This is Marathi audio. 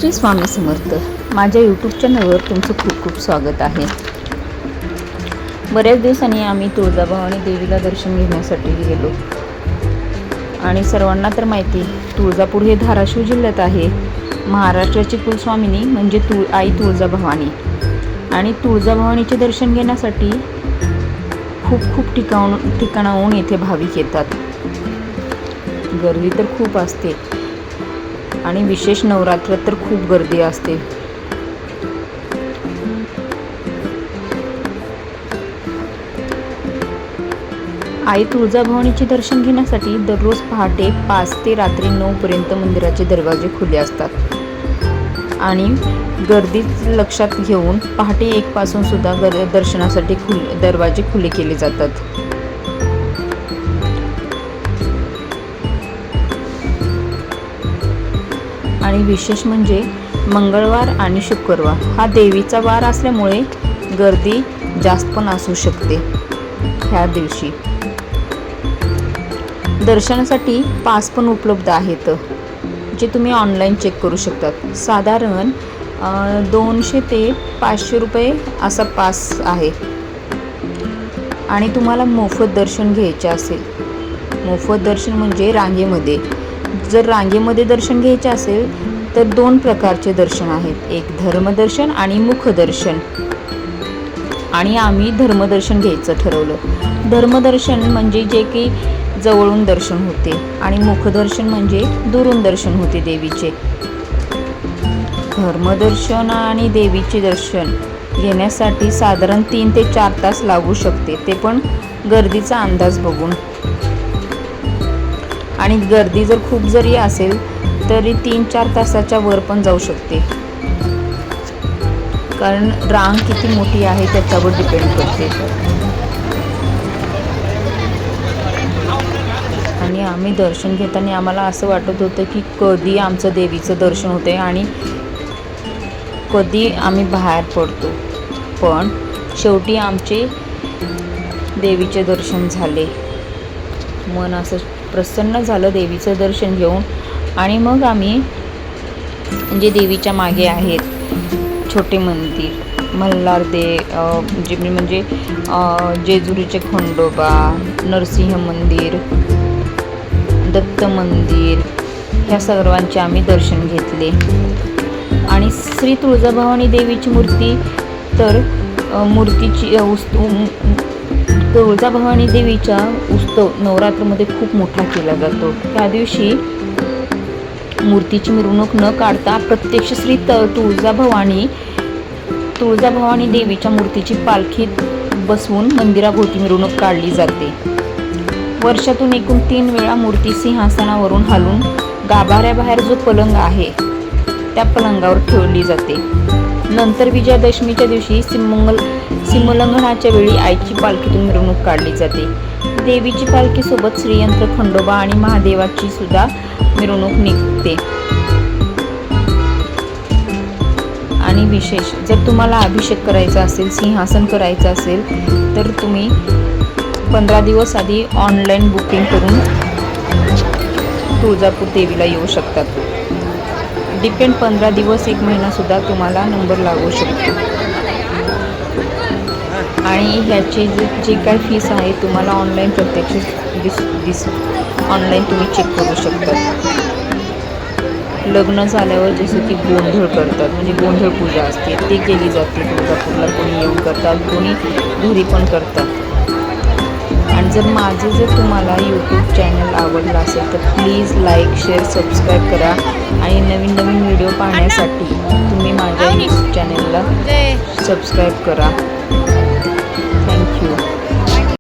श्री स्वामी समर्थ। माझ्या यूट्यूब चॅनलवर तुमचं खूप खूप स्वागत आहे। बऱ्याच दिवसांनी आम्ही तुळजाभवानी देवीला दर्शन घेण्यासाठी गेलो आणि सर्वांना तर माहिती, तुळजापूर हे धाराशिव जिल्ह्यात आहे। महाराष्ट्राची कुलस्वामिनी म्हणजे आई तुळजाभवानी, आणि तुळजाभवानीचे दर्शन घेण्यासाठी खूप ठिकाणाहून येथे भाविक येतात। गर्दी तर खूप असते आणि विशेष नवरात्रात तर खूप गर्दी असते। आई तुळजाभवानीचे दर्शन घेण्यासाठी दररोज पहाटे 5 ते रात्री 9 पर्यंत मंदिराचे दरवाजे खुले असतात आणि गर्दी लक्षात घेऊन पहाटे 1 पासून सुद्धा दर्शनासाठी दरवाजे खुले केले जातात। आणि विशेष म्हणजे मंगळवार आणि शुक्रवार हा देवीचा वार असल्यामुळे गर्दी जास्त पण असू शकते। ह्या दिवशी दर्शनासाठी पास पण उपलब्ध आहेत, जे तुम्ही ऑनलाईन चेक करू शकतात। साधारण 200 ते 500 रुपये असा पास आहे। आणि तुम्हाला मोफत दर्शन घ्यायचे असेल, मोफत दर्शन म्हणजे रांगेमध्ये, जर रांगेमध्ये दर्शन घ्यायचे असेल तर 2 प्रकारचे दर्शन आहेत, एक धर्मदर्शन आणि मुखदर्शन। आणि आम्ही धर्मदर्शन घ्यायचं ठरवलं। धर्मदर्शन म्हणजे जे की जवळून दर्शन होते आणि मुखदर्शन म्हणजे दुरून दर्शन होते देवीचे। धर्मदर्शन आणि देवीचे दर्शन घेण्यासाठी साधारण 3 ते 4 तास लागू शकते, ते पण गर्दीचा अंदाज बघून। आणि गर्दी जर खूप जरी असेल तरी 3-4 तासाच्या वर पण जाऊ शकते, कारण रांग किती मोठी आहे त्याच्यावर डिपेंड करते। आणि आम्ही दर्शन घेताना आम्हाला असं वाटत होतं की कधी आमचं देवीचं दर्शन होते आणि कधी आम्ही बाहेर पडतो, पण शेवटी आमचे देवीचे दर्शन झाले। मन असं प्रसन्न झालं देवीचं दर्शन घेऊन। आणि मग आम्ही जे देवीच्या मागे आहेत छोटे मंदिर, मल्हार म्हणजे जेजुरीचे खंडोबा, नरसिंह मंदिर, दत्त मंदिर, ह्या सर्वांचे आम्ही दर्शन घेतले। आणि श्री तुळजाभवानी देवीची मूर्ती तर तुळजाभवानी देवीचा उत्सव नवरात्रमध्ये खूप मोठा केला जातो। त्या दिवशी मूर्तीची मिरवणूक न काढता प्रत्यक्ष श्री तुळजाभवानी देवीच्या मूर्तीची पालखीत बसवून मंदिराभोवती मिरवणूक काढली जाते। वर्षातून एकूण 3 वेळा मूर्ती सिंहासनावरून हलवून गाभाऱ्याबाहेर जो पलंग आहे त्या पलंगावर ठेवली जाते। नंतर विजयादशमीच्या दिवशी सीमोल्लंघनाच्या वेळी आईची पालखीतून मिरवणूक काढली जाते। देवीची पालखीसोबत श्रीयंत्र, खंडोबा आणि महादेवाची सुद्धा मिरवणूक निघते। आणि विशेष, जर तुम्हाला अभिषेक करायचा असेल, सिंहासन करायचं असेल तर तुम्ही 15 दिवस आधी ऑनलाईन बुकिंग करून तुळजापूर देवीला येऊ शकतात। डिपेंड 15 दिवस 1 महिनासुद्धा तुम्हाला नंबर लागू शकतो। आणि ह्याची जी काय फीस आहे तुम्हाला ऑनलाईन प्रत्यक्ष ऑनलाईन तुम्ही चेक करू शकता। लग्न झाल्यावर जसं की गोंधळ करतात, म्हणजे गोंधळ पूजा असते, ती केली जाते तुळजापूरला। कोणी येऊन करतात, कोणी घरी पण करतात। आणि जर तुम्हाला यूट्यूब चॅनल आवडला असेल तर प्लीज लाईक, शेअर, सबस्क्राईब करा। आणि नवीन व्हिडिओ पाहण्यासाठी तुम्ही माझ्या यूट्यूब चॅनलला सबस्क्राईब करा।